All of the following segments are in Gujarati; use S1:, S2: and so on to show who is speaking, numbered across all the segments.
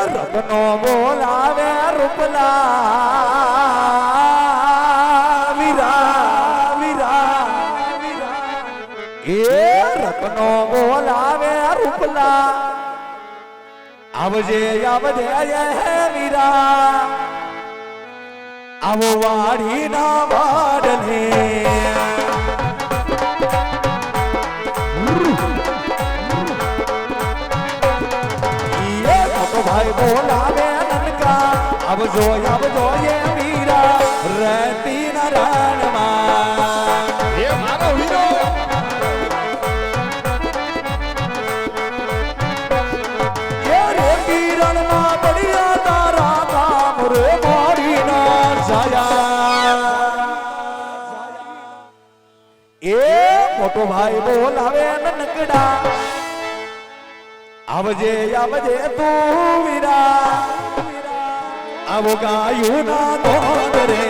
S1: રત્નો બોલાવે રૂપલા વીરા વીરા એ રત્નો બોલાવે રૂપલા આવજે આવજે હે વીરા આવો વાડી ના વાડલે ભાઈ બોલાવે નનકા આવજો આવજો એ વીરા રહેતી નારાયણમાં
S2: એ મારો વીરો
S1: એ રે પીરણમાં પડ્યા તારા કામ રે મોડી ના જાયા એ મોટો ભાઈ બોલાવે નનકડા આવજે આવજે તું વીરા આવો ગાયું ના દોડ રે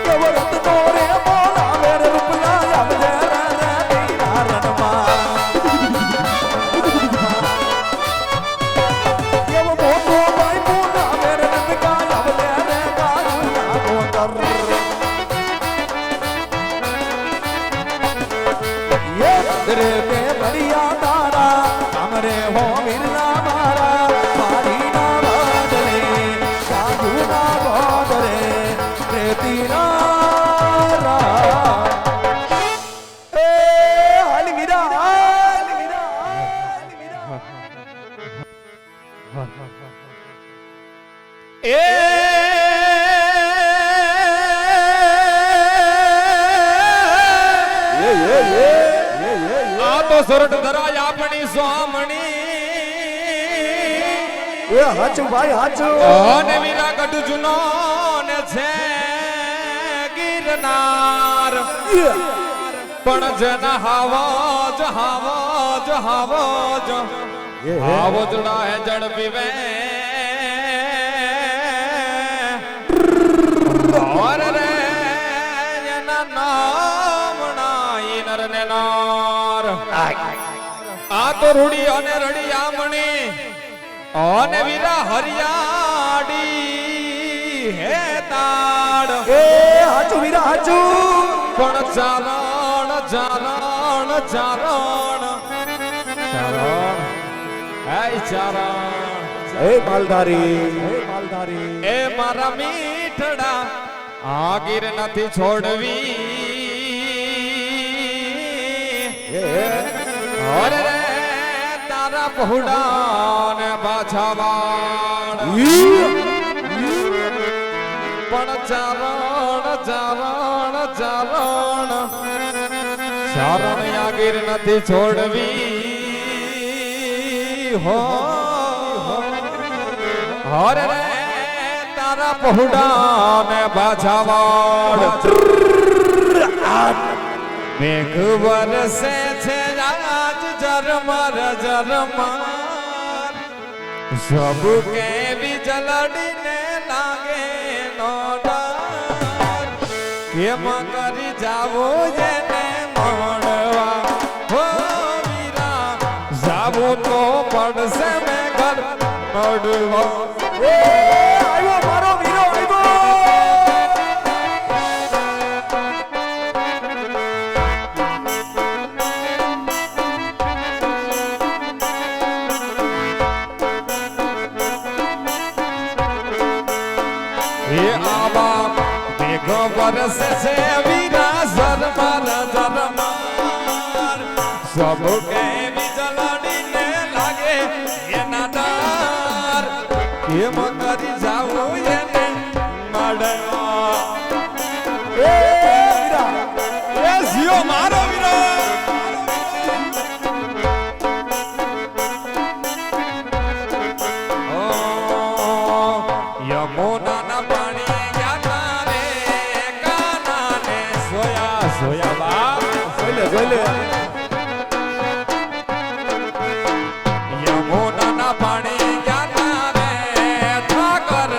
S1: કવરત તોરે બોલાવે રૂપલા આવજે રે વીરા રણમાં એવો મોટો ભાઈ બોલાવે નનકા આવજે રે ગાયું ના દોડ રે બે બળિયા તારા અમરે હો વીરના મારા મારી ના બાદરે સાધુ ના બાદરે રેતી ના એ હાલ વીરા હાલ વીરા હાલ વીરા
S2: સોરઠ ધરાય આપણી સ્વામણી
S1: એ હાચું ભાઈ હાચું
S2: અને વીરા ગઢ જુનો ને છે ગિરનાર પણ જેના હાવજ હાવજ હાવજ હાવજડા હે જળ પીવે ઓર રે એના નામ ના ઈનર ને નાર આ તો રૂડી અને રડી આમણી અને વીરા હરિયાડી હે તાડ
S1: એ હાચું વીરા હાચું
S2: પણ ચારણ ચારણ ચારણ ચારણ હે ચારણ
S1: હે માલધારી
S2: એ મારા મીઠડા આ ગીર નથી છોડવી અરે રે તારા પહોડા ને પાછાવાડ પણ ચારણ ચારણ ચારણ ચારણ યાગીર નથી છોડવી હો અરે રે તારા પહોડા ને પાછાવાડ મેઘ વરસે છે આજ ઝરમર ઝરમર સબ કે વિજલડીને લાગે નો ડર કેમ કરી જાવો જેને મળવા હો વીરા જાવો તો પડશે મેં ઘર મળવા
S1: એ આવ્યો મારો વીરો આવ્યો
S2: વરસે છે વીરા ઝરમર ઝરમર સબ કે વિજલડીને લાગે એના ડર કેમ કરી જાવું એને મળવા
S1: એ વીરા
S2: એ જીઓ મારો વીરો યમુના ના પાણી સોયા બા
S1: જોઈ લે
S2: યમુના ના પાણી ગયા રે ઠાકર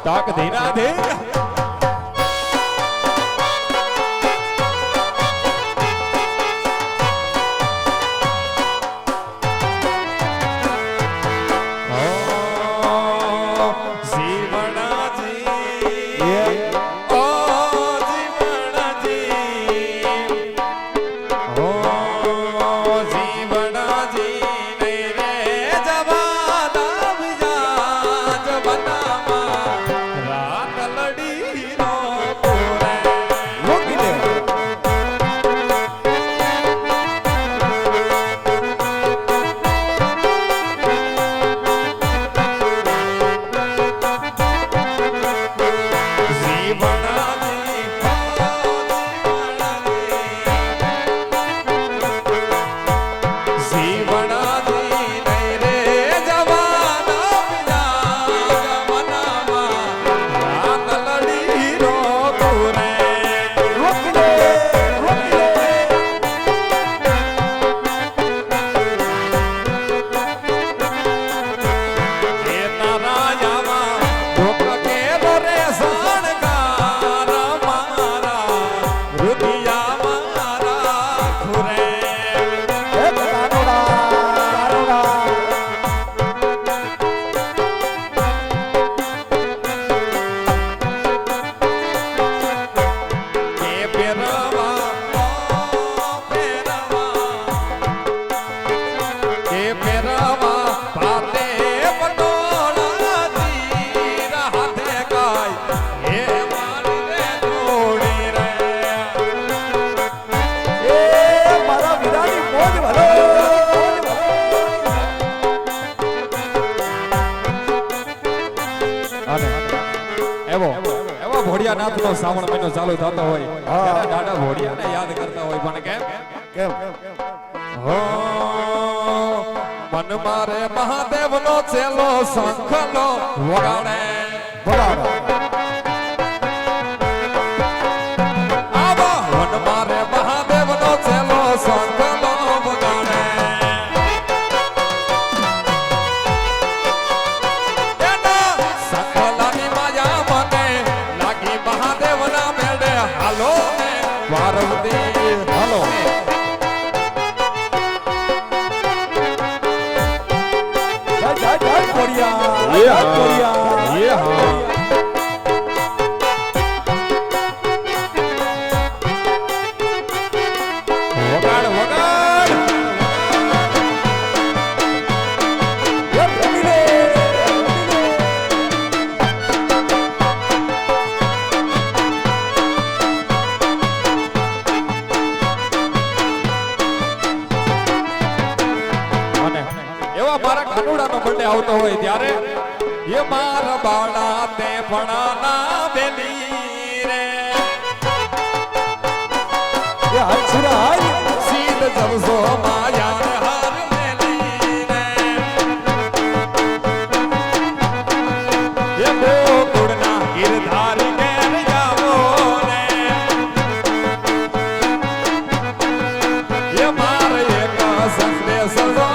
S2: તાક ધીરા ધે ભોળિયાનાથ નો શ્રાવણ મહિનો ચાલુ થતો હોય ત્યારે દાદા ભોળિયાને યાદ કરતા હોય પણ કેમ હો મન મારે મહાદેવ નો ચેલો શંખલો વગાડે આવા મન મારે મહાદેવ નો ચેલો શંખલો વગાડે એના શંખલાની માયા મને લાગી મહાદેવ ના મેળે હાલો ને પાર્વતી હાલો વગાડ વગાડ એવા મારા કાનુડાનો બર્થડે આવતો હોય ત્યારે એ મારા બાળા તે ફણાના બેલી રે એ હછરા હાય સીધ જવસો માયા હાર મેલી રે એ ગોકુળના ગિરધારી ઘેર જાવો રે એ મારે એક સંદેશ જો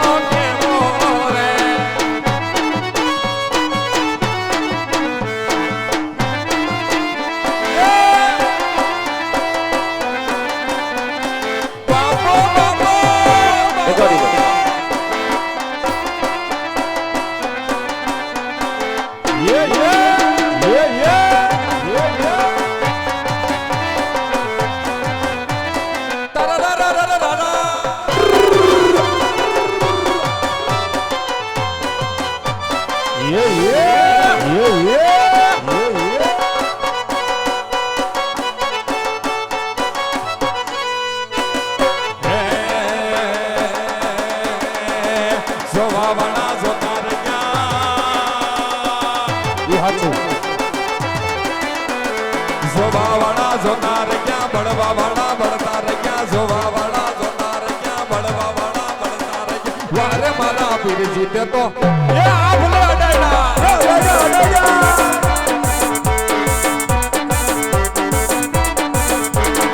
S2: જોવાવાળા જોનાર ક્યાં બળવાવાળા બળતા રહ્યા જોવાવાળા જોનાર ક્યાં બળવાવાળા બળતા રહ્યા વારે મારા પીર જીતે તો એ આભલે અડાડા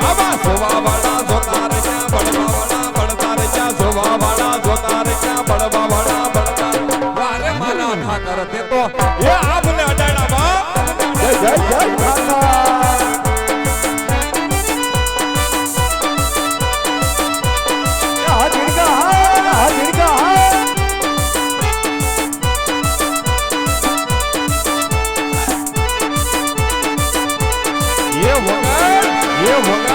S2: આવા જોવાવાળા જોનાર ક્યાં બળવાવાળા બળતા રહ્યા જોવાવાળા જોનાર ક્યાં બળવાવાળા બળતા વારે મારા ઠાકર તે તો એ આભલે અડાડા બા ભગત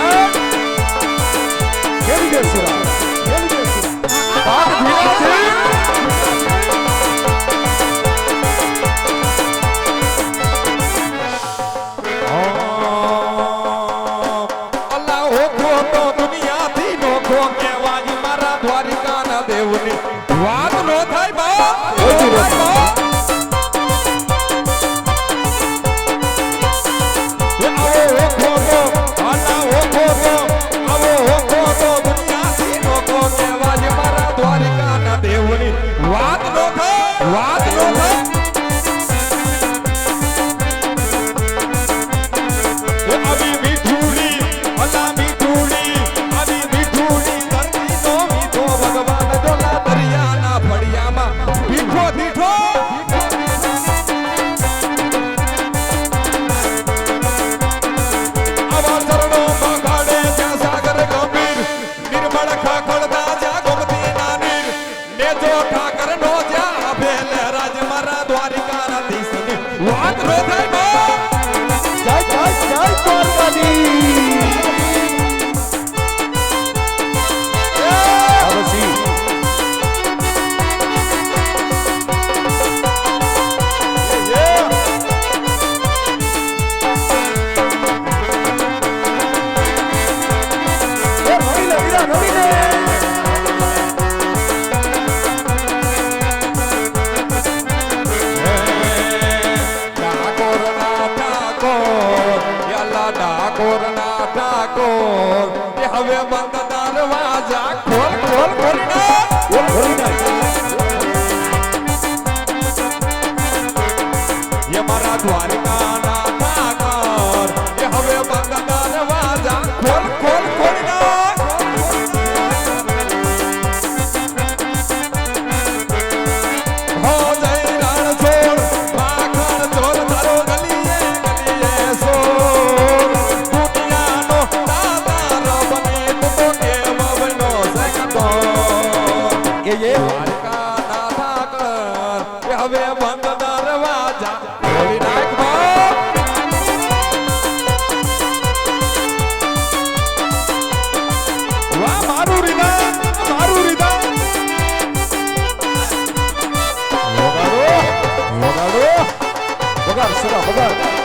S1: કેવી દે સુરા કેવી દે સુરા
S2: પાટ ભીડાથી અલ્લાહ ઓખો તો દુનિયાથી નોખો કહેવાય મારા દ્વારિકાના દેવની વાત નો થાય બા
S1: ઓછી વાત.
S2: વાત નો થાય વાત નો થાય આવી મીઠુડી અલા મીઠુડી આવી મીઠુડી ધરતી નો મીઠો ભગવાન જોલા દરિયાના ફળિયામાં મીઠો મીઠો આવા ચરણો બગાડે જ્યાં સાગર ગંભીર નિર્મળ ખાખડતા જ્યાં ગોમતી નાની ને જો ઠાકર નો જ્યાં આભે લહેરાજ મારા દ્વારિકાના દીસની વાત નો થાય બા
S1: જય જય જય દ્વારકાધીશ અવસી એ રમી લે વીરા રમી લે
S2: ઠાકોર એ હવે બંધ દરવાજા ખોલ ખોલ ખોલી નાખ.
S1: બોલ ભરી નાખ
S2: એ મારા દ્વારિકાના ઠાકોર એ હવે બંધ દરવાજા ખોલ ખોલ ખોલી નાખ. હો જય રણ છોડ માખણ ચોર તારો ગલીએ ગલીએ સોર દુનિયાનો દાતાર બને તું તો કેવવનો સગતો
S1: એ
S2: દ્વારકાના ઠાકર એ હવે બંધ દરવાજા ખોલી નાખ બાપ. વાહ મારું રીદા મારું રીદા
S1: વગાડો વગાડો વગાડ સુરા વગાડ